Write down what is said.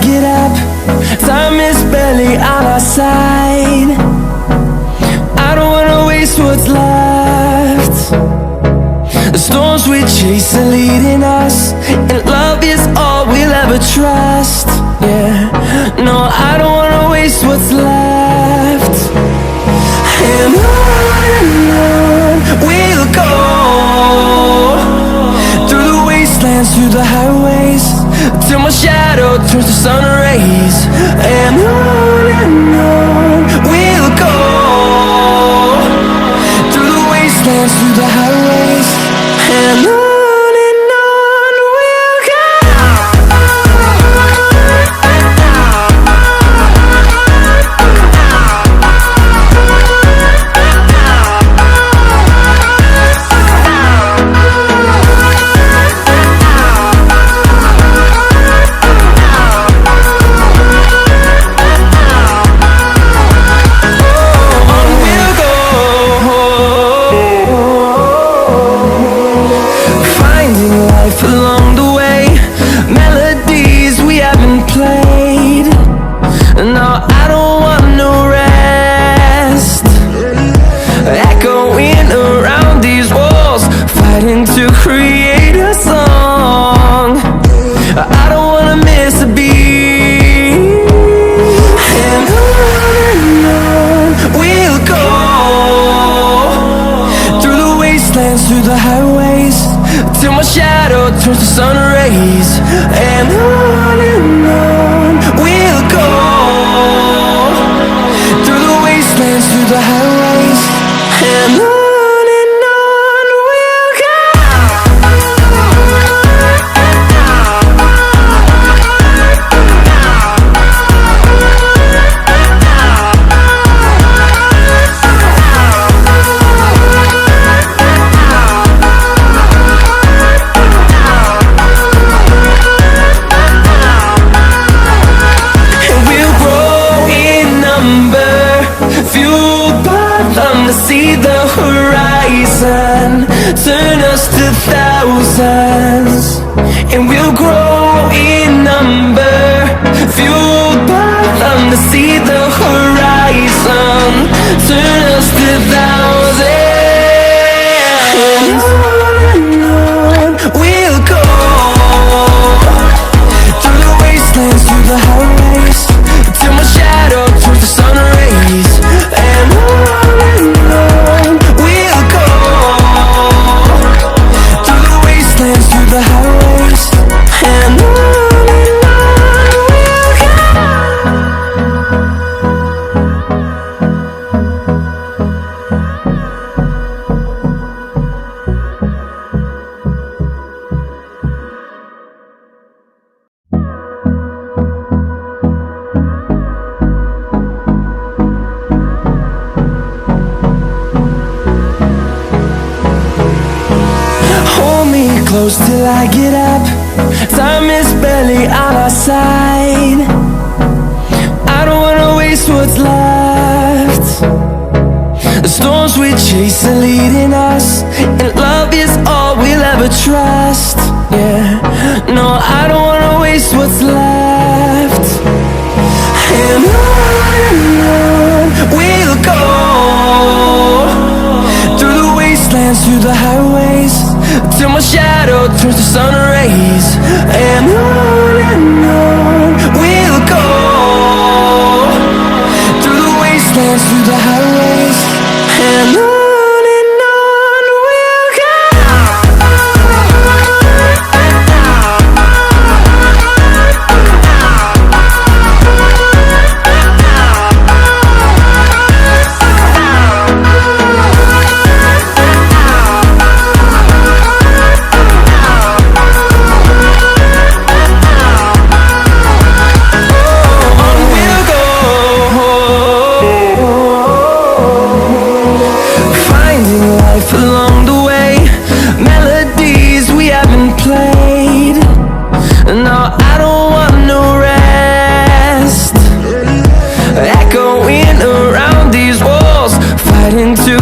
get up. Time is barely on our side. I don't wanna waste what's left. The storms we chase are leading us, and love is all we'll ever trust. Yeah, no, I don't wanna waste what's left. And on we'll go, through the wastelands, through the highways, till my shadow turns to sun rays. And on we'll go, through the wastelands, through the highways, and on we'll go. Along the way, melodies we haven't played. No, I don't want no rest. Echoing around these walls, fighting to create a song. I don't wanna miss a beat. And on we'll go, through the wastelands, through the highways, till my shadow turns to sun rays. And on we'll go, through the wastelands, through the highways, and on we'll go. To see the horizon, turn us to thousands, and we'll grow in number, fueled by them. To see the horizon, turn us to thousands, and on we'll go, through the wastelands, through the highways, till my shadow turns to sun rays. And on we'll go, through the wastelands, through the highways, and on we'll go. Close till I get up. Time is barely on our side. I don't wanna waste what's left. The storms we chase are leading us, and love is all we'll ever trust. Yeah, no, I don't wanna waste what's left. And on we'll go, through the wastelands, through the highways, till my shadow turns to sun rays. And on we'll go, through the wastelands, through the highways, and on we'll go. To